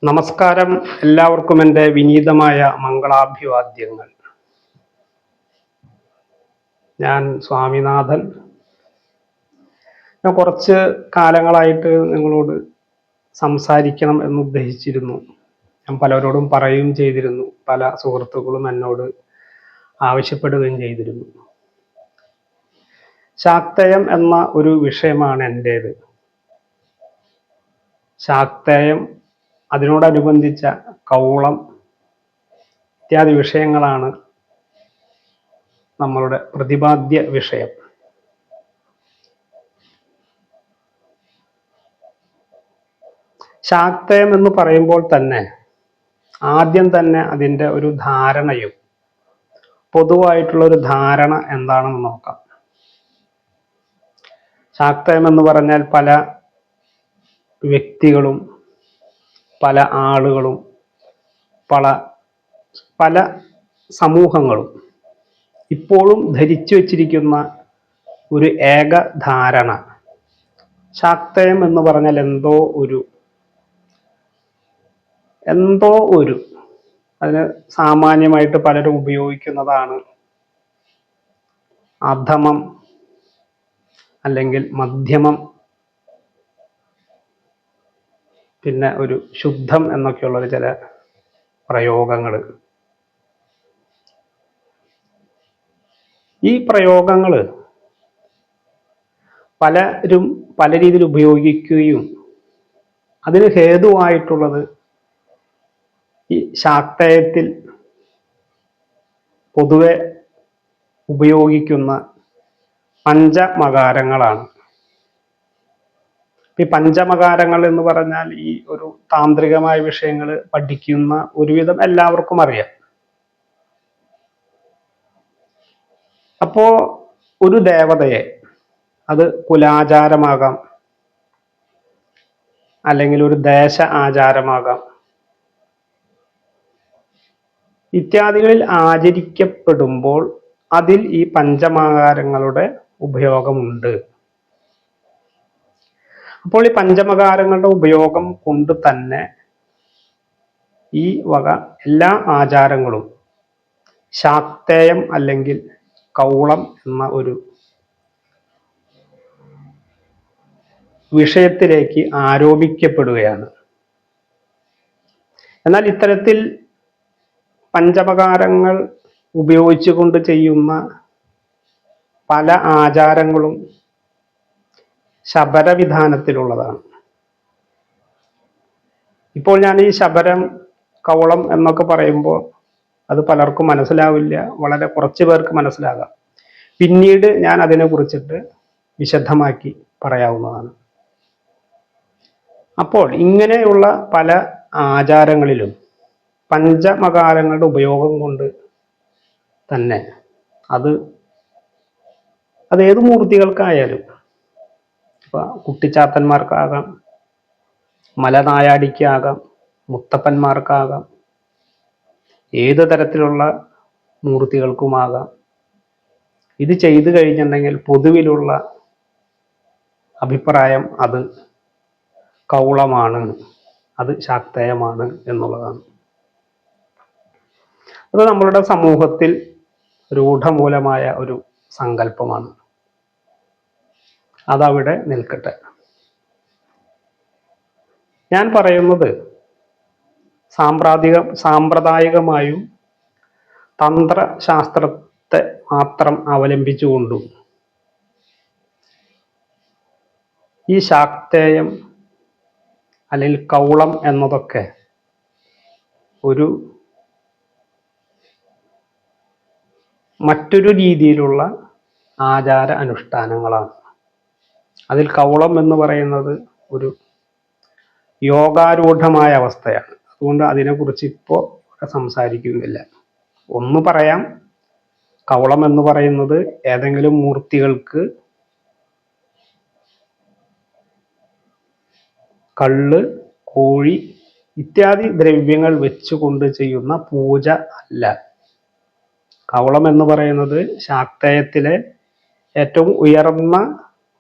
നമസ്കാരം. എല്ലാവർക്കും എൻ്റെ വിനീതമായ മംഗളാഭിവാദ്യങ്ങൾ. ഞാൻ സ്വാമിനാഥൻ. ഞാൻ കുറച്ച് കാലങ്ങളായിട്ട് നിങ്ങളോട് സംസാരിക്കണം എന്ന് ഉദ്ദേശിച്ചിരുന്നു. ഞാൻ പലരോടും പറയുകയും ചെയ്തിരുന്നു. പല സുഹൃത്തുക്കളും എന്നോട് ആവശ്യപ്പെടുകയും ചെയ്തിരുന്നു. ശാക്തേയം എന്ന ഒരു വിഷയമാണ് എൻ്റേത്. ശാക്തേയം, അതിനോടനുബന്ധിച്ച കൗളം ഇത്യാദി വിഷയങ്ങളാണ് നമ്മളുടെ പ്രതിപാദ്യ വിഷയം. ശാക്തേയം എന്ന് പറയുമ്പോൾ തന്നെ ആദ്യം തന്നെ അതിൻ്റെ ഒരു ധാരണയും പൊതുവായിട്ടുള്ള ഒരു ധാരണ എന്താണെന്ന് നോക്കാം. ശാക്തേയം എന്ന് പറഞ്ഞാൽ പല വ്യക്തികളും പല ആളുകളും പല സമൂഹങ്ങളും ഇപ്പോഴും ധരിച്ചു വച്ചിരിക്കുന്ന ഒരു ഏക ധാരണ, ശാക്തേയം എന്ന് പറഞ്ഞാൽ എന്തോ ഒരു അതിന് സാമാന്യമായിട്ട് പലരും ഉപയോഗിക്കുന്നതാണ് അധമം അല്ലെങ്കിൽ മധ്യമം, പിന്നെ ഒരു ശുദ്ധം എന്നൊക്കെയുള്ളൊരു ചില പ്രയോഗങ്ങൾ. ഈ പ്രയോഗങ്ങൾ പലരും പല രീതിയിൽ ഉപയോഗിക്കുകയും അതിന് ഹേതുവായിട്ടുള്ളത് ഈ ശാക്തേയത്തിൽ പൊതുവെ ഉപയോഗിക്കുന്ന പഞ്ചമകാരങ്ങളാണ്. ഈ പഞ്ചമകാരങ്ങൾ എന്ന് പറഞ്ഞാൽ ഈ ഒരു താന്ത്രികമായ വിഷയങ്ങൾ പഠിക്കുന്ന ഒരുവിധം എല്ലാവർക്കും അറിയാം. അപ്പോ ഒരു ദേവതയെ, അത് കുലാചാരമാകാം അല്ലെങ്കിൽ ഒരു ദേശ ആചാരമാകാം, ഇത്യാദികളിൽ ആചരിക്കപ്പെടുമ്പോൾ അതിൽ ഈ പഞ്ചമകാരങ്ങളുടെ ഉപയോഗമുണ്ട്. അപ്പോൾ ഈ പഞ്ചമകാരങ്ങളുടെ ഉപയോഗം കൊണ്ട് തന്നെ ഈ വക എല്ലാ ആചാരങ്ങളും ശാക്തേയം അല്ലെങ്കിൽ കൗളം എന്ന ഒരു വിഷയത്തിലേക്ക് ആരോപിക്കപ്പെടുകയാണ്. എന്നാൽ ഇത്തരത്തിൽ പഞ്ചമകാരങ്ങൾ ഉപയോഗിച്ചുകൊണ്ട് ചെയ്യുന്ന പല ആചാരങ്ങളും ശബരവിധാനത്തിലുള്ളതാണ്. ഇപ്പോൾ ഞാൻ ഈ ശബരം, കൗളം എന്നൊക്കെ പറയുമ്പോൾ അത് പലർക്കും മനസ്സിലാവില്ല, വളരെ കുറച്ച് പേർക്ക് മനസ്സിലാകാം. പിന്നീട് ഞാൻ അതിനെ കുറിച്ചിട്ട് വിശദമാക്കി പറയാവുന്നതാണ്. അപ്പോൾ ഇങ്ങനെയുള്ള പല ആചാരങ്ങളിലും പഞ്ചമകാരങ്ങളുടെ ഉപയോഗം കൊണ്ട് തന്നെ അത് ഏത് മൂർത്തികൾക്കായാലും, ഇപ്പൊ കുട്ടിച്ചാത്തന്മാർക്കാകാം, മലനായാടിക്കാകാം, മുത്തപ്പന്മാർക്കാകാം, ഏത് തരത്തിലുള്ള മൂർത്തികൾക്കുമാകാം, ഇത് ചെയ്തു കഴിഞ്ഞിട്ടുണ്ടെങ്കിൽ പൊതുവിലുള്ള അഭിപ്രായം അത് കൗളമാണ്, അത് ശാക്തേയമാണ് എന്നുള്ളതാണ്. അത് നമ്മളുടെ സമൂഹത്തിൽ രൂഢമൂലമായ ഒരു സങ്കല്പമാണ്. അതവിടെ നിൽക്കട്ടെ. ഞാൻ പറയുന്നത് സാമ്പ്രദായികമായും തന്ത്രശാസ്ത്രത്തെ മാത്രം അവലംബിച്ചുകൊണ്ടും ഈ ശാക്തേയം അല്ലെങ്കിൽ കൗളം എന്നതൊക്കെ ഒരു മറ്റൊരു രീതിയിലുള്ള ആചാര അനുഷ്ഠാനങ്ങളാണ്. അതിൽ കൗളം എന്ന് പറയുന്നത് ഒരു യോഗാരൂഢമായ അവസ്ഥയാണ്. അതുകൊണ്ട് അതിനെക്കുറിച്ച് ഇപ്പോൾ സംസാരിക്കുന്നില്ല. ഒന്ന് പറയാം, കൗളം എന്ന് പറയുന്നത് ഏതെങ്കിലും മൂർത്തികൾക്ക് കള്ള്, കോഴി ഇത്യാദി ദ്രവ്യങ്ങൾ വെച്ചുകൊണ്ട് ചെയ്യുന്ന പൂജ അല്ല. കൗളം എന്ന് പറയുന്നത് ശാക്തേയത്തിലെ ഏറ്റവും ഉയർന്ന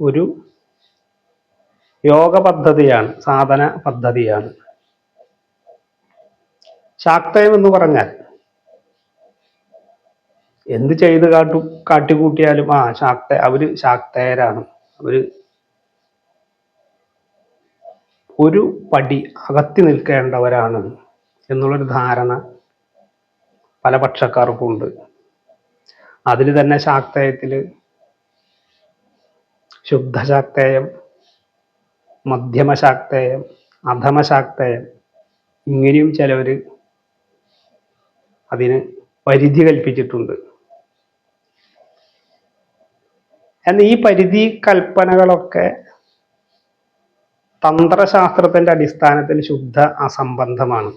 ഒരു യോഗ പദ്ധതിയാണ്, സാധന പദ്ധതിയാണ്. ശാക്തയം എന്ന് പറഞ്ഞാൽ എന്ത് ചെയ്ത് കാട്ടിക്കൂട്ടിയാലും അവര് ശാക്തേയരാണ്, അവര് ഒരു പടി അകത്തി നിൽക്കേണ്ടവരാണ് എന്നുള്ളൊരു ധാരണ പല പക്ഷക്കാർക്കും ഉണ്ട്. അതിൽ തന്നെ ശാക്തേയത്തില് ശുദ്ധശാക്തേയം, മധ്യമശാക്തേയം, അധമശാക്തേയം, ഇങ്ങനെയും ചിലവര് അതിന് പരിധി കൽപ്പിച്ചിട്ടുണ്ട്. എന്നാൽ ഈ പരിധി കൽപ്പനകളൊക്കെ തന്ത്രശാസ്ത്രത്തിന്റെ അടിസ്ഥാനത്തിൽ ശുദ്ധ അസംബന്ധമാണ്.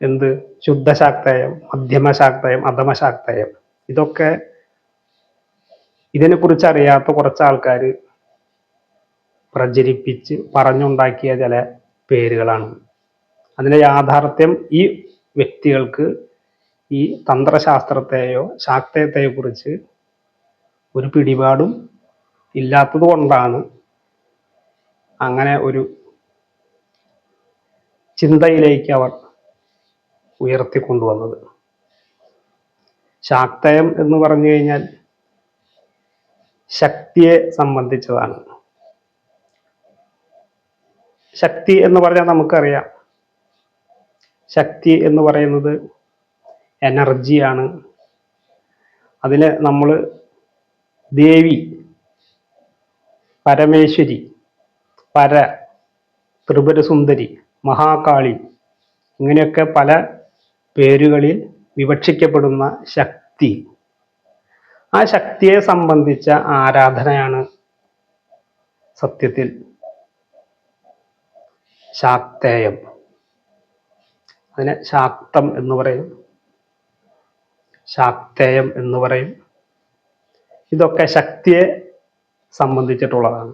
എന്ത് ശുദ്ധശാക്തേയം, മധ്യമശാക്തേയം, അധമശാക്തേയം, ഇതൊക്കെ ഇതിനെക്കുറിച്ച് അറിയാത്ത കുറച്ച് ആൾക്കാർ പ്രചരിപ്പിച്ച് പറഞ്ഞുണ്ടാക്കിയ ചില പേരുകളാണ്. അതിന്റെ യാഥാർത്ഥ്യം ഈ വ്യക്തികൾക്ക് ഈ തന്ത്രശാസ്ത്രത്തെയോ ശാക്തേയത്തെയോ കുറിച്ച് ഒരു പിടിപാടും ഇല്ലാത്തത് കൊണ്ടാണ് അങ്ങനെ ഒരു ചിന്തയിലേക്ക് അവർ ഉയർത്തിക്കൊണ്ടുവന്നത്. ശാക്തേയം എന്ന് പറഞ്ഞു കഴിഞ്ഞാൽ ശക്തിയെ സംബന്ധിച്ചതാണ്. ശക്തി എന്ന് പറഞ്ഞാൽ നമുക്കറിയാം, ശക്തി എന്ന് പറയുന്നത് എനർജിയാണ്. അതിന് നമ്മൾ ദേവി, പരമേശ്വരി, ത്രിപുരസുന്ദരി, മഹാകാളി, ഇങ്ങനെയൊക്കെ പല പേരുകളിൽ വിവക്ഷിക്കപ്പെടുന്ന ശക്തി, ആ ശക്തിയെ സംബന്ധിച്ച ആരാധനയാണ് സത്യത്തിൽ ശാക്തേയം. അതിനെ ശാക്തം എന്ന് പറയും, ശാക്തേയം എന്ന് പറയും. ഇതൊക്കെ ശക്തിയെ സംബന്ധിച്ചിട്ടുള്ളതാണ്.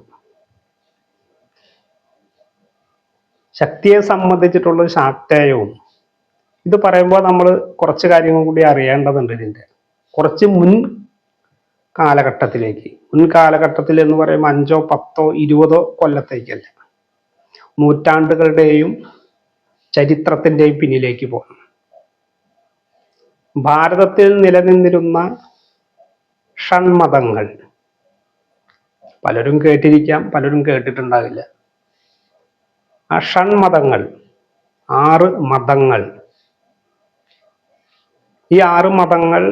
ശക്തിയെ സംബന്ധിച്ചിട്ടുള്ള ശാക്തേയവും ഇത് പറയുമ്പോൾ നമ്മൾ കുറച്ച് കാര്യങ്ങൾ കൂടി അറിയേണ്ടതുണ്ട്. ഇതിൻ്റെ കുറച്ച് മുൻ കാലഘട്ടത്തിൽ എന്ന് പറയുമ്പോൾ 5, 10, 20 കൊല്ലത്തേക്കല്ല, നൂറ്റാണ്ടുകളുടെയും ചരിത്രത്തിൻ്റെയും പിന്നിലേക്ക് പോകണം. ഭാരതത്തിൽ നിലനിന്നിരുന്ന ഷൺമതങ്ങൾ പലരും കേട്ടിരിക്കാം, പലരും കേട്ടിട്ടുണ്ടാവില്ല. ആ ഷൺമതങ്ങൾ, 6 മതങ്ങൾ, ഈ 6 മതങ്ങൾ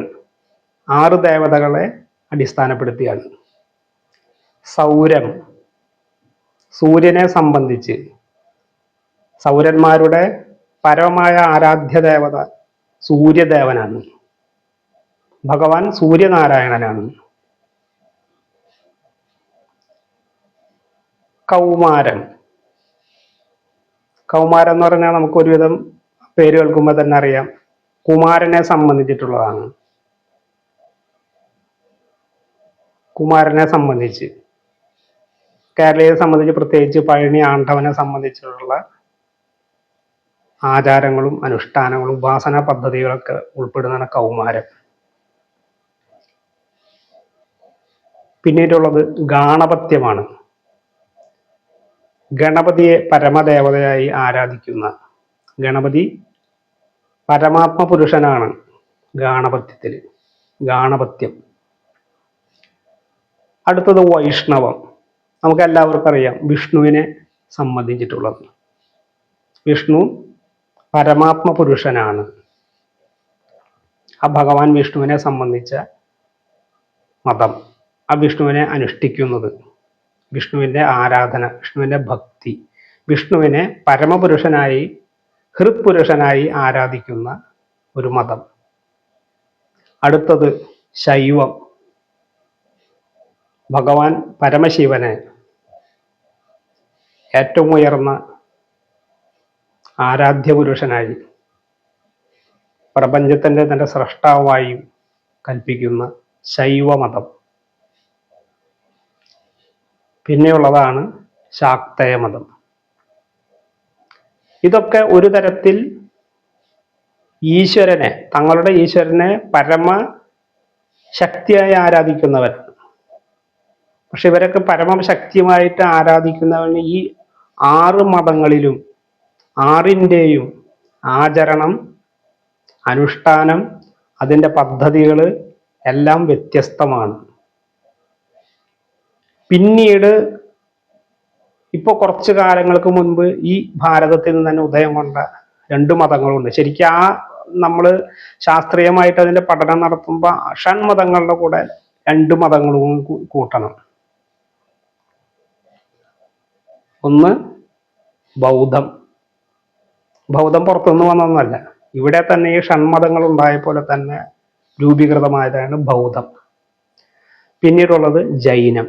6 ദേവതകളെ അടിസ്ഥാനപ്പെടുത്തിയാണ്. സൗരം, സൂര്യനെ സംബന്ധിച്ച് സൗരന്മാരുടെ പരമമായ ആരാധ്യ ദേവത സൂര്യദേവനാണ്. ഭഗവാൻ സൂര്യനാരായണനാണ്. കൗമാരം എന്ന് പറഞ്ഞാൽ നമുക്ക് ഒരുവിധം പേര് കേൾക്കുമ്പോൾ തന്നെ അറിയാം, കുമാരനെ സംബന്ധിച്ചിട്ടുള്ളതാണ്. കുമാരനെ സംബന്ധിച്ച്, കേരളീയരെ സംബന്ധിച്ച് പ്രത്യേകിച്ച് പഴനി ആണ്ടവനെ സംബന്ധിച്ചിട്ടുള്ള ആചാരങ്ങളും അനുഷ്ഠാനങ്ങളും ഉപാസന പദ്ധതികളൊക്കെ ഉൾപ്പെടുന്നതാണ് കൗമാരം. പിന്നീടുള്ളത് ഗാണപത്യമാണ്. ഗണപതിയെ പരമദേവതയായി ആരാധിക്കുന്ന, ഗണപതി പരമാത്മ പുരുഷനാണ് ഗാണപത്യം. അടുത്തത് വൈഷ്ണവം. നമുക്ക് എല്ലാവർക്കും അറിയാം, വിഷ്ണുവിനെ സംബന്ധിച്ചിട്ടുള്ളത്. വിഷ്ണു പരമാത്മ പുരുഷനാണ്. ആ ഭഗവാൻ വിഷ്ണുവിനെ സംബന്ധിച്ച മതം, ആ വിഷ്ണുവിനെ അനുഷ്ഠിക്കുന്നത്, വിഷ്ണുവിൻ്റെ ആരാധന, വിഷ്ണുവിൻ്റെ ഭക്തി, വിഷ്ണുവിനെ പരമപുരുഷനായി, ഹൃത്പുരുഷനായി ആരാധിക്കുന്ന ഒരു മതം. അടുത്തത് ശൈവം. ഭഗവാൻ പരമശിവനെ ഏറ്റവും ഉയർന്ന ആരാധ്യപുരുഷനായി, പ്രപഞ്ചത്തിൻ്റെ തൻ്റെ സ്രഷ്ടാവായും കൽപ്പിക്കുന്ന ശൈവമതം. പിന്നെയുള്ളതാണ് ശാക്തേയമതം. ഇതൊക്കെ ഒരു തരത്തിൽ തങ്ങളുടെ ഈശ്വരനെ പരമശക്തിയായി ആരാധിക്കുന്നവരാണ്. പക്ഷെ ഇവരൊക്കെ പരമശക്തിയുമായിട്ട് ആരാധിക്കുന്നവന് ഈ 6 മതങ്ങളിലും 6ൻ്റെയും ആചരണം, അനുഷ്ഠാനം, അതിൻ്റെ പദ്ധതികൾ എല്ലാം വ്യത്യസ്തമാണ്. പിന്നീട് ഇപ്പൊ കുറച്ചു കാലങ്ങൾക്ക് മുൻപ് ഈ ഭാരതത്തിൽ നിന്ന് തന്നെ ഉദയം കൊണ്ട 2 മതങ്ങളുണ്ട്. ശരിക്കും നമ്മൾ ശാസ്ത്രീയമായിട്ട് അതിന്റെ പഠനം നടത്തുമ്പോൾ ഷൺമതങ്ങളുടെ കൂടെ 2 മതങ്ങളും കൂട്ടണം. ഒന്ന് ബൗദ്ധം. ബൗദ്ധം പുറത്തുനിന്ന് വന്നൊന്നല്ല, ഇവിടെ തന്നെ ഈ ഷൺമതങ്ങൾ ഉണ്ടായ പോലെ തന്നെ രൂപീകൃതമായതാണ് ബൗദ്ധം. പിന്നീടുള്ളത് ജൈനം.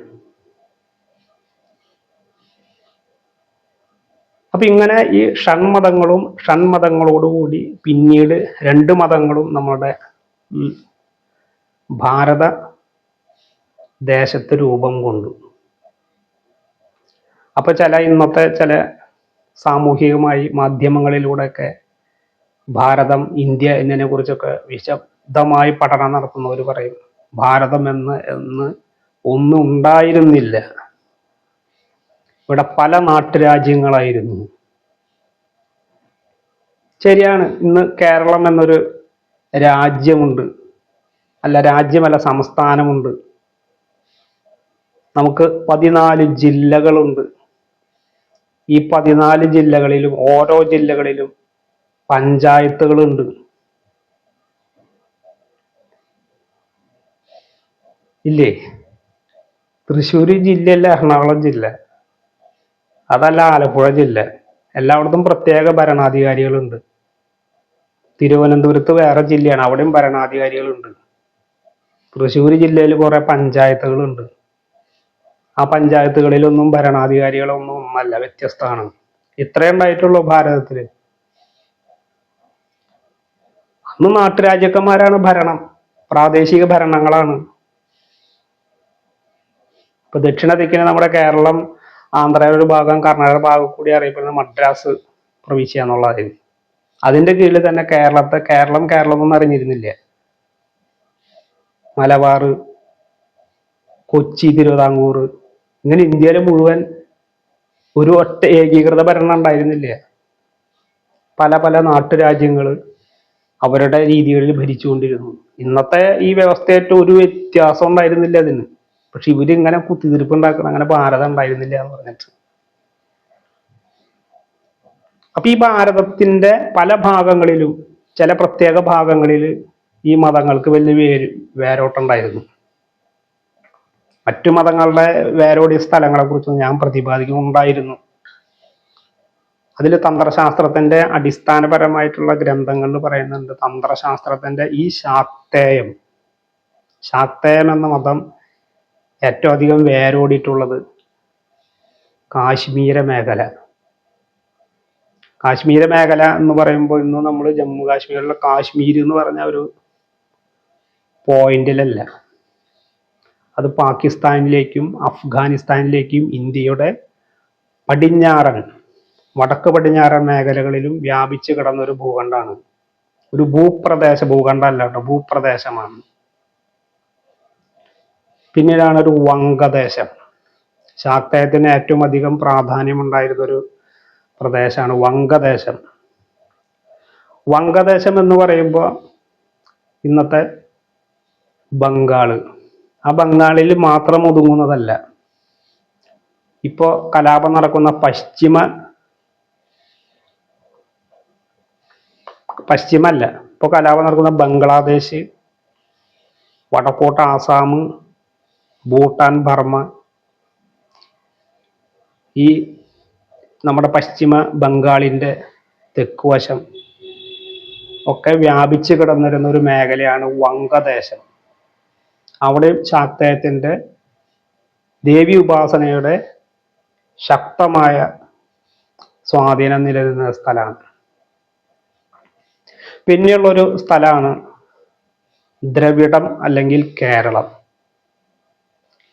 അപ്പൊ ഇങ്ങനെ ഈ ഷൺമതങ്ങളോടുകൂടി പിന്നീട് 2 മതങ്ങളും നമ്മുടെ ഭാരത ദേശത്ത് രൂപം കൊണ്ടു. അപ്പൊ ഇന്നത്തെ ചില സാമൂഹികമായി മാധ്യമങ്ങളിലൂടെയൊക്കെ ഭാരതം, ഇന്ത്യ എന്നതിനെ കുറിച്ചൊക്കെ വിശദമായി പഠനം നടത്തുന്നവർ പറയും ഭാരതം എന്ന് ഒന്നും ഉണ്ടായിരുന്നില്ല, ഇവിടെ പല നാട്ടുരാജ്യങ്ങളായിരുന്നു. ശരിയാണ്, ഇന്ന് കേരളം എന്നൊരു രാജ്യമുണ്ട്, അല്ല രാജ്യമല്ല സംസ്ഥാനമുണ്ട്. നമുക്ക് 14 ജില്ലകളുണ്ട്. ഈ 14 ജില്ലകളിലും ഓരോ ജില്ലകളിലും പഞ്ചായത്തുകളുണ്ട്. ഇല്ലേ? തൃശ്ശൂർ ജില്ലയല്ല എറണാകുളം ജില്ല, അതല്ല ആലപ്പുഴ ജില്ല. എല്ലായിടത്തും പ്രത്യേക ഭരണാധികാരികളുണ്ട്. തിരുവനന്തപുരത്ത് വേറെ ജില്ലയാണ്, അവിടെയും ഭരണാധികാരികളുണ്ട്. തൃശ്ശൂർ ജില്ലയിൽ കുറെ പഞ്ചായത്തുകളുണ്ട്. ആ പഞ്ചായത്തുകളിലൊന്നും ഭരണാധികാരികളൊന്നും ഒന്നല്ല, വ്യത്യസ്തമാണ്. ഇത്രേ ഉണ്ടായിട്ടുള്ളൂ ഭാരതത്തില്. അന്ന് നാട്ടുരാജ്യക്കന്മാരാണ് ഭരണം, പ്രാദേശിക ഭരണങ്ങളാണ്. ഇപ്പൊ ദക്ഷിണ ദിക്കിന് നമ്മുടെ കേരളം, ആന്ധ്രയുടെ ഒരു ഭാഗം, കർണാടക ഭാഗം കൂടി അറിയപ്പെടുന്ന മദ്രാസ് പ്രവിശ്യ എന്നുള്ളതായിരുന്നു. അതിന്റെ കീഴിൽ തന്നെ കേരളം ഒന്നും അറിഞ്ഞിരുന്നില്ല. മലബാർ, കൊച്ചി, തിരുവിതാംകൂർ, ഇങ്ങനെ ഇന്ത്യയിലെ മുഴുവൻ ഒരു ഒറ്റ ഏകീകൃത ഭരണം ഉണ്ടായിരുന്നില്ല. പല പല നാട്ടുരാജ്യങ്ങൾ അവരുടെ രീതികളിൽ ഭരിച്ചുകൊണ്ടിരുന്നു. ഇന്നത്തെ ഈ വ്യവസ്ഥയായിട്ട് ഒരു വ്യത്യാസം ഉണ്ടായിരുന്നില്ല അതിന്. പക്ഷെ ഇവരിങ്ങനെ കുത്തിത്തിരിപ്പ് ഉണ്ടാക്കണം, അങ്ങനെ ഭാരതം ഉണ്ടായിരുന്നില്ല എന്ന് പറഞ്ഞിട്ട്. അപ്പൊ ഈ ഭാരതത്തിന്റെ പല ഭാഗങ്ങളിലും ചില പ്രത്യേക ഭാഗങ്ങളിൽ ഈ മതങ്ങൾക്ക് വലിയ വേരോട്ടമുണ്ടായിരുന്നു. മറ്റു മതങ്ങളുടെ വേരോടിയ സ്ഥലങ്ങളെ കുറിച്ച് ഞാൻ പ്രതിപാദിക്കുന്നുണ്ടായിരുന്നു. അതിൽ തന്ത്രശാസ്ത്രത്തിന്റെ അടിസ്ഥാനപരമായിട്ടുള്ള ഗ്രന്ഥങ്ങളിൽ പറയുന്നുണ്ട്. തന്ത്രശാസ്ത്രത്തിന്റെ ഈ ശാക്തേയം എന്ന മതം ഏറ്റവും അധികം വേരോടിയിട്ടുള്ളത് കാശ്മീര മേഖല എന്ന് പറയുമ്പോൾ ഇന്ന് നമ്മൾ ജമ്മു കാശ്മീരിലെ കാശ്മീർ എന്ന് പറഞ്ഞ ഒരു പോയിന്റിലല്ല, അത് പാകിസ്ഥാനിലേക്കും അഫ്ഗാനിസ്ഥാനിലേക്കും ഇന്ത്യയുടെ വടക്ക് പടിഞ്ഞാറൻ മേഖലകളിലും വ്യാപിച്ചു കിടന്ന ഒരു ഭൂഖണ്ഡമാണ്. ഒരു ഭൂഖണ്ഡമല്ല കേട്ടോ, ഭൂപ്രദേശമാണ്. പിന്നീടാണ് ഒരു വംഗദേശം. ശാക്തേയത്തിന് ഏറ്റവും അധികം പ്രാധാന്യമുണ്ടായിരുന്ന ഒരു പ്രദേശമാണ് വംഗദേശം. വംഗദേശം എന്ന് പറയുമ്പോൾ ഇന്നത്തെ ബംഗാള്, ആ ബംഗാളിൽ മാത്രം ഒതുങ്ങുന്നതല്ല. ഇപ്പോ കലാപം നടക്കുന്ന ഇപ്പോൾ കലാപം നടക്കുന്ന ബംഗ്ലാദേശ്, വടക്കോട്ട് ആസാം, ഭൂട്ടാൻ, ബർമ്മ, ഈ നമ്മുടെ പശ്ചിമ ബംഗാളിന്റെ തെക്കുവശം ഒക്കെ വ്യാപിച്ചു കിടന്നിരുന്ന ഒരു മേഖലയാണ് വംഗദേശം. അവിടെ ശാക്തേയത്തിന്റെ ദേവി ഉപാസനയുടെ ശക്തമായ സ്വാധീനം നിലനിന്ന സ്ഥലമാണ്. പിന്നെയുള്ളൊരു സ്ഥലമാണ് ദ്രവിഡം അല്ലെങ്കിൽ കേരളം.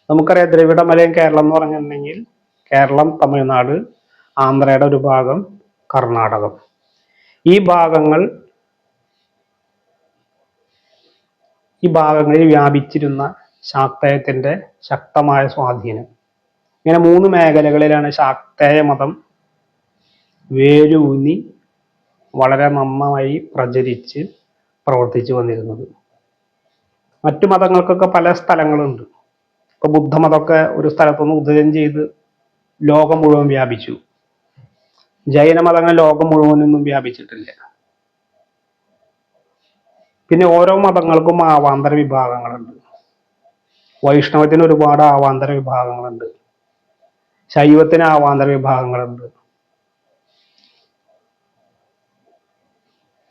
നമുക്കറിയാം, ദ്രവിഡം അല്ലെങ്കിൽ കേരളം എന്ന് പറഞ്ഞിട്ടുണ്ടെങ്കിൽ കേരളം, തമിഴ്നാട്, ആന്ധ്രയുടെ ഒരു ഭാഗം, കർണാടകം. ഈ ഭാഗങ്ങളിൽ വ്യാപിച്ചിരുന്ന ശാക്തേയത്തിൻ്റെ ശക്തമായ സ്വാധീനം. ഇങ്ങനെ 3 മേഖലകളിലാണ് ശാക്തേയ മതം വേരൂന്നി വളരെ നന്നായി പ്രചരിച്ച് പ്രവർത്തിച്ചു വന്നിരുന്നത്. മറ്റു മതങ്ങൾക്കൊക്കെ പല സ്ഥലങ്ങളുണ്ട്. ഇപ്പൊ ബുദ്ധമതമൊക്കെ ഒരു സ്ഥലത്തുനിന്ന് ഉദയം ചെയ്ത് ലോകം മുഴുവൻ വ്യാപിച്ചു. ജൈനമതങ്ങൾ ലോകം മുഴുവനൊന്നും വ്യാപിച്ചിട്ടില്ല. പിന്നെ ഓരോ മതങ്ങൾക്കും ആവാന്തര വിഭാഗങ്ങളുണ്ട്. വൈഷ്ണവത്തിന് ഒരുപാട് ആവാന്തര വിഭാഗങ്ങളുണ്ട്. ശൈവത്തിന് ആവാന്തര വിഭാഗങ്ങളുണ്ട്.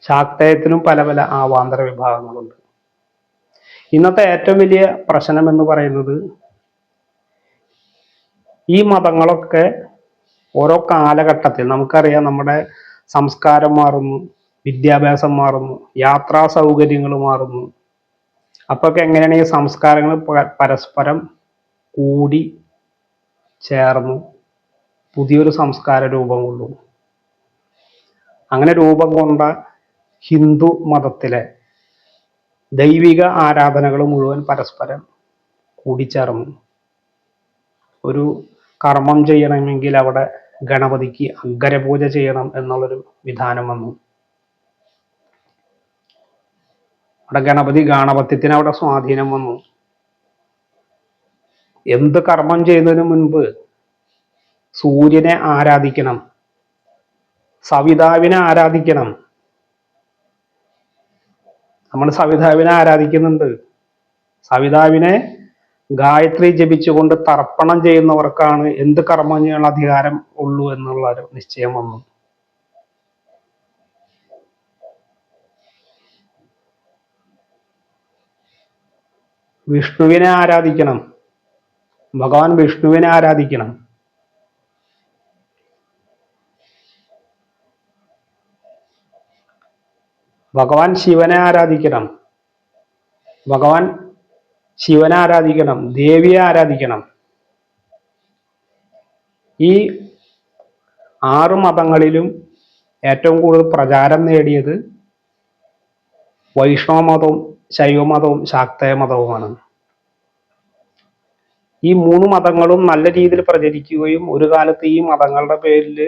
ശാക്തേയത്തിനും പല പല ആവാന്തര വിഭാഗങ്ങളുണ്ട്. ഇന്നത്തെ ഏറ്റവും വലിയ പ്രശ്നം എന്ന് പറയുന്നത് ഈ മതങ്ങളൊക്കെ ഓരോ കാലഘട്ടത്തിൽ, നമുക്കറിയാം, നമ്മുടെ സംസ്കാരം മാറുന്നു, വിദ്യാഭ്യാസം മാറുന്നു, യാത്രാ സൗകര്യങ്ങൾ മാറുന്നു. അപ്പൊക്കെ എങ്ങനെയാണ് ഈ സംസ്കാരങ്ങൾ പരസ്പരം കൂടി ചേർന്ന് പുതിയൊരു സംസ്കാര രൂപം കൊണ്ടു. അങ്ങനെ രൂപം കൊണ്ട ഹിന്ദു മതത്തിലെ ദൈവിക ആരാധനകൾ മുഴുവൻ പരസ്പരം കൂടിച്ചേർന്നു. ഒരു കർമ്മം ചെയ്യണമെങ്കിൽ അവിടെ ഗണപതിക്ക് അഗ്രപൂജ ചെയ്യണം എന്നുള്ളൊരു വിധാനം വന്നു. അവിടെ ഗാണപത്യത്തിന് അവിടെ സ്വാധീനം വന്നു. എന്ത് കർമ്മം ചെയ്യുന്നതിന് മുൻപ് സൂര്യനെ ആരാധിക്കണം, സവിതാവിനെ ആരാധിക്കണം. നമ്മൾ സവിതാവിനെ ആരാധിക്കുന്നുണ്ട്. സവിതാവിനെ ഗായത്രി ജപിച്ചുകൊണ്ട് തർപ്പണം ചെയ്യുന്നവർക്കാണ് എന്ത് കർമ്മം ചെയ്യാനുള്ള അധികാരം ഉള്ളൂ എന്നുള്ള ഒരു നിശ്ചയം വന്നു. വിഷ്ണുവിനെ ആരാധിക്കണം, ഭഗവാൻ വിഷ്ണുവിനെ ആരാധിക്കണം. ഭഗവാൻ ശിവനെ ആരാധിക്കണം, ഭഗവാൻ ശിവനെ ആരാധിക്കണം, ദേവിയെ ആരാധിക്കണം. ഈ 6 മതങ്ങളിലും ഏറ്റവും കൂടുതൽ പ്രചാരം നേടിയത് വൈഷ്ണവ മതവും ശൈവമതവും ശാക്തേയ മതവുമാണ്. ഈ 3 മതങ്ങളും നല്ല രീതിയിൽ പ്രചരിക്കുകയും ഒരു കാലത്ത് ഈ മതങ്ങളുടെ പേരിൽ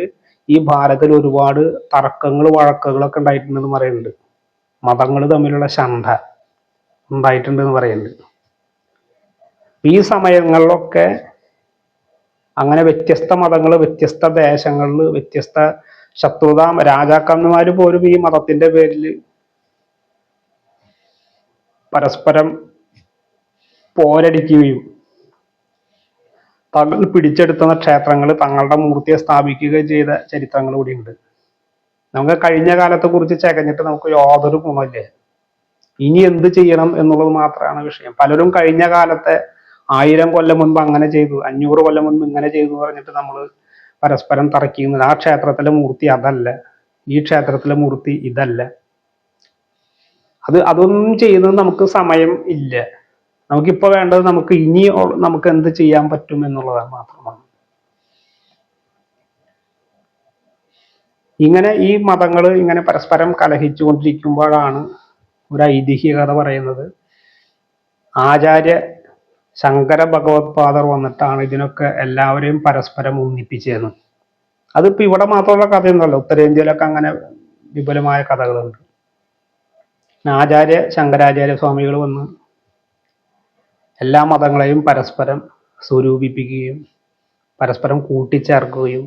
ഈ ഭാരതത്തിൽ ഒരുപാട് തർക്കങ്ങൾ വഴക്കുകളൊക്കെ ഉണ്ടായിട്ടുണ്ടെന്ന് പറയുന്നുണ്ട്. മതങ്ങൾ തമ്മിലുള്ള ശണ്ട ഉണ്ടായിട്ടുണ്ടെന്ന് പറയുന്നുണ്ട്. ഈ സമയങ്ങളിലൊക്കെ അങ്ങനെ വ്യത്യസ്ത മതങ്ങൾ വ്യത്യസ്ത ദേശങ്ങളിൽ വ്യത്യസ്ത ശത്രുത, രാജാക്കന്മാർ പോലും ഈ മതത്തിന്റെ പേരിൽ പരസ്പരം പോരടിക്കുകയും തങ്ങൾ പിടിച്ചെടുത്തുന്ന ക്ഷേത്രങ്ങൾ തങ്ങളുടെ മൂർത്തിയെ സ്ഥാപിക്കുകയും ചെയ്ത ചരിത്രങ്ങൾ കൂടിയുണ്ട്. നമുക്ക് കഴിഞ്ഞ കാലത്തെ കുറിച്ച് ചകഞ്ഞിട്ട് നമുക്ക് യാതൊരു ഗുണമില്ല. ഇനി എന്ത് ചെയ്യണം എന്നുള്ളത് മാത്രമാണ് വിഷയം. പലരും കഴിഞ്ഞ കാലത്തെ 1000 കൊല്ലം മുൻപ് അങ്ങനെ ചെയ്തു, 500 കൊല്ലം മുൻപ് ഇങ്ങനെ ചെയ്തു എന്ന് പറഞ്ഞിട്ട് നമ്മൾ പരസ്പരം തർക്കിക്കുന്നത്. ആ ക്ഷേത്രത്തിലെ മൂർത്തി അതല്ല, ഈ ക്ഷേത്രത്തിലെ മൂർത്തി ഇതല്ല. അതൊന്നും ചെയ്യുന്നത് നമുക്ക് സമയം ഇല്ല. നമുക്കിപ്പോൾ വേണ്ടത് നമുക്ക് ഇനി നമുക്ക് എന്ത് ചെയ്യാൻ പറ്റും എന്നുള്ളതാണ് മാത്രമാണ്. ഇങ്ങനെ ഈ മതങ്ങൾ ഇങ്ങനെ പരസ്പരം കലഹിച്ചുകൊണ്ടിരിക്കുമ്പോഴാണ് ഒരു ഐതിഹ്യകഥ പറയുന്നത്. ആചാര്യ ശങ്കര ഭഗവത്പാദർ വന്നിട്ടാണ് ഇതിനൊക്കെ എല്ലാവരെയും പരസ്പരം ഒന്നിപ്പിച്ചതെന്ന്. അതിപ്പോ ഇവിടെ മാത്രമുള്ള കഥയൊന്നുമല്ല, ഉത്തരേന്ത്യയിലൊക്കെ അങ്ങനെ വിപുലമായ കഥകളുണ്ട്. ആചാര്യ ശങ്കരാചാര്യ സ്വാമികൾ വന്ന് എല്ലാ മതങ്ങളെയും പരസ്പരം സ്വരൂപിപ്പിക്കുകയും പരസ്പരം കൂട്ടിച്ചേർക്കുകയും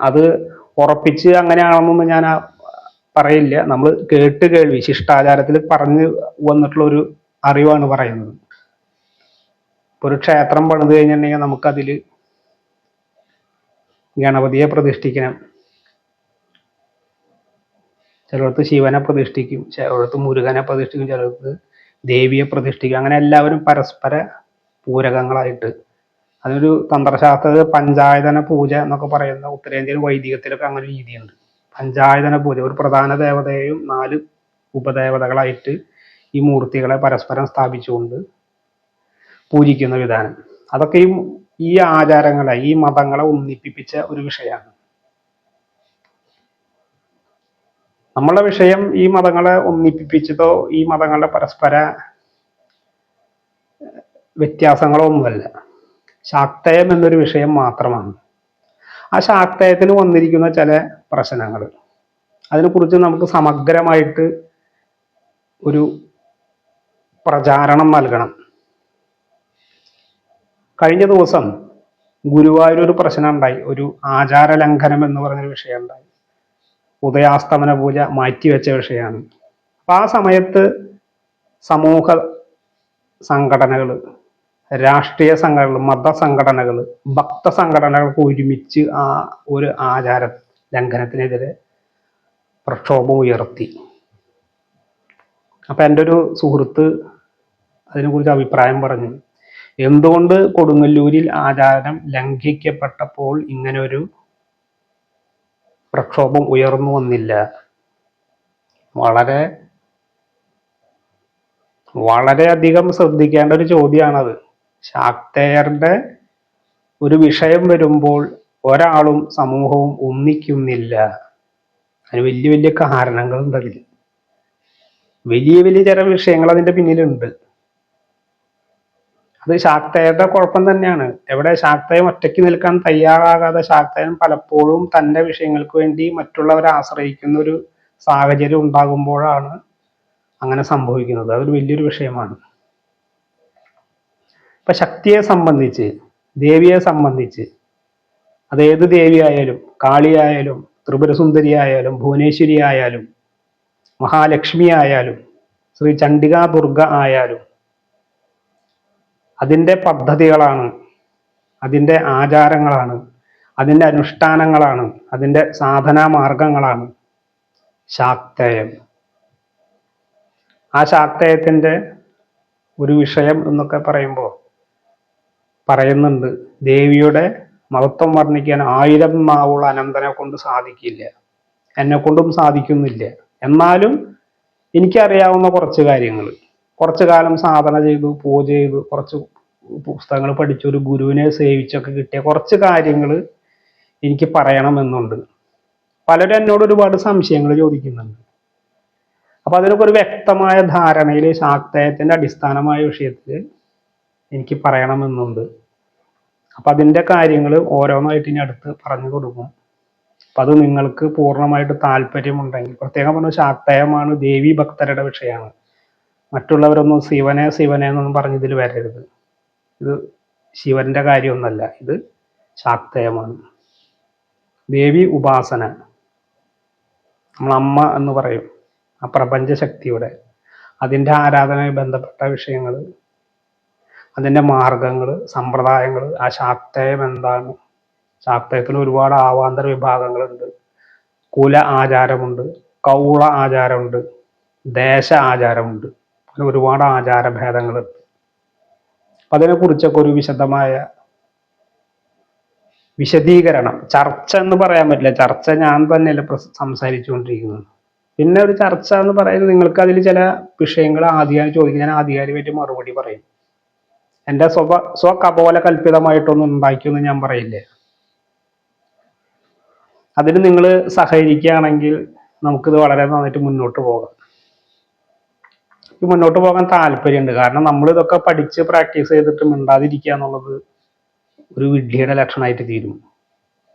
അത് ഉറപ്പിച്ച് അങ്ങനെയാണെന്നൊന്നും ഞാൻ പറയില്ല. നമ്മൾ കേൾവി ശിഷ്ടാചാരത്തിൽ പറഞ്ഞു വന്നിട്ടുള്ള ഒരു അറിവാണ് പറയുന്നത്. ഇപ്പൊ ഒരു ക്ഷേത്രം പണിത് കഴിഞ്ഞിട്ടുണ്ടെങ്കിൽ നമുക്കതിൽ ഗണപതിയെ പ്രതിഷ്ഠിക്കണം, ചിലർക്ക് ശിവനെ പ്രതിഷ്ഠിക്കും, ചിലർക്ക് മുരുകനെ പ്രതിഷ്ഠിക്കും, ചിലർക്ക് ദേവിയെ പ്രതിഷ്ഠിക്കും. അങ്ങനെ എല്ലാവരും പരസ്പര പൂരകങ്ങളായിട്ട് അതിനൊരു തന്ത്രശാസ്ത്ര പഞ്ചായതന പൂജ എന്നൊക്കെ പറയുന്ന ഉത്തരേന്ത്യൻ വൈദികത്തിലൊക്കെ അങ്ങനെ ഒരു രീതിയുണ്ട്. പഞ്ചായതന പൂജ, ഒരു പ്രധാന ദേവതയെയും 4 ഉപദേവതകളായിട്ട് ഈ മൂർത്തികളെ പരസ്പരം സ്ഥാപിച്ചുകൊണ്ട് പൂജിക്കുന്ന വിധാനം. അതൊക്കെ ഈ ആചാരങ്ങളെ, ഈ മതങ്ങളെ ഒന്നിപ്പിച്ച ഒരു വിഷയമാണ്. നമ്മളെ വിഷയം ഈ മതങ്ങളെ ഒന്നിപ്പിച്ചതോ ഈ മതങ്ങളുടെ പരസ്പര വ്യത്യാസങ്ങളോ ഒന്നുമല്ല. ശാക്തേയം എന്നൊരു വിഷയം മാത്രമാണ്. ആ ശാക്തേയത്തിൽ വന്നിരിക്കുന്ന ചില പ്രശ്നങ്ങൾ, അതിനെക്കുറിച്ച് നമുക്ക് സമഗ്രമായിട്ട് ഒരു പ്രചാരണം നൽകണം. കഴിഞ്ഞ ദിവസം ഗുരുവായൂർ ഒരു പ്രശ്നം ഉണ്ടായി. ഒരു ആചാര ലംഘനം എന്ന് പറഞ്ഞൊരു വിഷയം ഉണ്ടായി. ഉദയാസ്തമന പൂജ മാറ്റിവെച്ച വിഷയമാണ്. അപ്പൊ ആ സമയത്ത് സമൂഹ സംഘടനകൾ, രാഷ്ട്രീയ സംഘടനകൾ, മതസംഘടനകൾ, ഭക്ത സംഘടനകൾക്ക് ഒരുമിച്ച് ആ ഒരു ആചാര ലംഘനത്തിനെതിരെ പ്രക്ഷോഭം ഉയർത്തി. അപ്പൊ എൻ്റെ ഒരു സുഹൃത്ത് അതിനെക്കുറിച്ച് അഭിപ്രായം പറഞ്ഞു. എന്തുകൊണ്ട് കൊടുങ്ങല്ലൂരിൽ ആചാരം ലംഘിക്കപ്പെട്ടപ്പോൾ ഇങ്ങനെ ഒരു പ്രക്ഷോഭം ഉയർന്നു വന്നില്ല? വളരെയധികം ശ്രദ്ധിക്കേണ്ട ഒരു ചോദ്യമാണത്. ശാക്തേയരുടെ ഒരു വിഷയം വരുമ്പോൾ ഒരാളും സമൂഹവും ഒന്നിക്കുന്നില്ല. അതിന് വലിയ വലിയ കാരണങ്ങളുണ്ട്. അതിൽ വലിയ വലിയ ചില വിഷയങ്ങൾ അതിന്റെ പിന്നിലുണ്ട്. അത് ശാക്തേയരുടെ കുഴപ്പം തന്നെയാണ്. എവിടെ ശാക്തേയം ഒറ്റയ്ക്ക് നിൽക്കാൻ തയ്യാറാകാതെ ശാക്തേയം പലപ്പോഴും തന്റെ വിഷയങ്ങൾക്ക് വേണ്ടി മറ്റുള്ളവരെ ആശ്രയിക്കുന്ന ഒരു സാഹചര്യം ഉണ്ടാകുമ്പോഴാണ് അങ്ങനെ സംഭവിക്കുന്നത്. അതൊരു വലിയൊരു വിഷയമാണ്. ഇപ്പൊ ശക്തിയെ സംബന്ധിച്ച്, ദേവിയെ സംബന്ധിച്ച്, അതേത് ദേവിയായാലും, കാളിയായാലും, ത്രിപുരസുന്ദരി ആയാലും, ഭുവനേശ്വരി ആയാലും, മഹാലക്ഷ്മി ആയാലും, ശ്രീ ചണ്ഡികാ ദുർഗ ആയാലും, അതിൻ്റെ പദ്ധതികളാണ്, അതിൻ്റെ ആചാരങ്ങളാണ്, അതിൻ്റെ അനുഷ്ഠാനങ്ങളാണ്, അതിൻ്റെ സാധനാ മാർഗങ്ങളാണ് ശാക്തേയം. ആ ശാക്തേയത്തിൻ്റെ ഒരു വിഷയം എന്നൊക്കെ പറയുന്നുണ്ട്, ദേവിയുടെ മഹത്വം വർണ്ണിക്കാൻ 1000 നാവുള്ള അനന്തനെ കൊണ്ട് സാധിക്കില്ല, എന്നെ കൊണ്ടും സാധിക്കുന്നില്ല. എന്നാലും എനിക്കറിയാവുന്ന കുറച്ച് കാര്യങ്ങൾ, കുറച്ചു കാലം സാധന ചെയ്തു, പൂജ ചെയ്തു, കുറച്ച് പുസ്തകങ്ങൾ പഠിച്ചു, ഒരു ഗുരുവിനെ സേവിച്ചൊക്കെ കിട്ടിയ കുറച്ച് കാര്യങ്ങൾ എനിക്ക് പറയണമെന്നുണ്ട്. പലരും എന്നോട് ഒരുപാട് സംശയങ്ങൾ ചോദിക്കുന്നുണ്ട്. അപ്പൊ അതിനൊക്കെ ഒരു വ്യക്തമായ ധാരണയിൽ ശാക്തേയത്തിന്റെ അടിസ്ഥാനമായ വിഷയത്തിൽ എനിക്ക് പറയണമെന്നുണ്ട്. അപ്പൊ അതിന്റെ കാര്യങ്ങൾ ഓരോന്നായിട്ട് ഇനി അടുത്ത് പറഞ്ഞു കൊടുക്കും. അപ്പൊ അത് നിങ്ങൾക്ക് പൂർണ്ണമായിട്ട് താല്പര്യമുണ്ടെങ്കിൽ, പ്രത്യേകം പറഞ്ഞ ശാക്തേയമാണ്, ദേവി ഭക്തരുടെ വിഷയമാണ്. മറ്റുള്ളവരൊന്നും ശിവനെ എന്നൊന്നും പറഞ്ഞതിൽ വരരുത്. ഇത് ശിവന്റെ കാര്യമൊന്നല്ല, ഇത് ശാക്തേയമാണ്. ദേവി ഉപാസന, നമ്മളമ്മ എന്ന് പറയും, ആ പ്രപഞ്ച ശക്തിയുടെ, അതിൻ്റെ ആരാധനയുമായി ബന്ധപ്പെട്ട വിഷയങ്ങൾ, അതിൻ്റെ മാർഗങ്ങൾ, സമ്പ്രദായങ്ങൾ, ആ ശാക്തേയം എന്താണ്, ശാക്തേയത്തിന് ഒരുപാട് ആവാന്തര വിഭാഗങ്ങളുണ്ട്. കുല ആചാരമുണ്ട്, കൗള ആചാരമുണ്ട്, ദേശ ആചാരമുണ്ട്, അങ്ങനെ ഒരുപാട് ആചാരഭേദങ്ങളുണ്ട്. അപ്പം അതിനെക്കുറിച്ചൊക്കെ ഒരു വിശദമായ വിശദീകരണം, ചർച്ച എന്ന് പറയാൻ പറ്റില്ല, ചർച്ച ഞാൻ തന്നെയല്ല സംസാരിച്ചുകൊണ്ടിരിക്കുന്നത്. പിന്നെ ഒരു ചർച്ച എന്ന് പറയുന്നത്, നിങ്ങൾക്ക് അതിൽ ചില വിഷയങ്ങൾ ആധികാരിക ചോദിക്കും, ഞാൻ ആധികാരികമായിട്ട് മറുപടി പറയും. എൻ്റെ സ്വകപോല കൽപ്പിതമായിട്ടൊന്നും ഉണ്ടാക്കിയൊന്നും ഞാൻ പറയില്ലേ. അതിന് നിങ്ങൾ സഹകരിക്കുകയാണെങ്കിൽ നമുക്കിത് വളരെ നന്നായിട്ട് മുന്നോട്ട് പോകാം. മുന്നോട്ട് പോകാൻ താല്പര്യമുണ്ട്. കാരണം നമ്മൾ ഇതൊക്കെ പഠിച്ച് പ്രാക്ടീസ് ചെയ്തിട്ട് മിണ്ടാതിരിക്കുക എന്നുള്ളത് ഒരു വിഡ്ഢിയുടെ ലക്ഷണമായിട്ട് തീരും.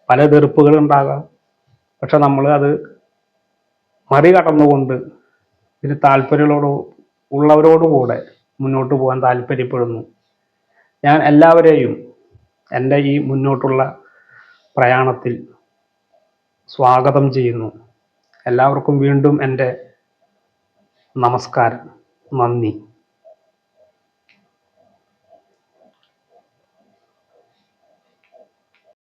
പല എതിർപ്പുകൾ ഉണ്ടാകാം, പക്ഷെ നമ്മൾ അത് മറികടന്നുകൊണ്ട് ഇതിന് ഉള്ളവരോടുകൂടെ മുന്നോട്ട് പോകാൻ താല്പര്യപ്പെടുന്നു. ഞാൻ എല്ലാവരെയും എൻ്റെ ഈ മുന്നോട്ടുള്ള പ്രയാണത്തിൽ സ്വാഗതം ചെയ്യുന്നു. എല്ലാവർക്കും വീണ്ടും എൻ്റെ നമസ്കാരം, നന്ദി.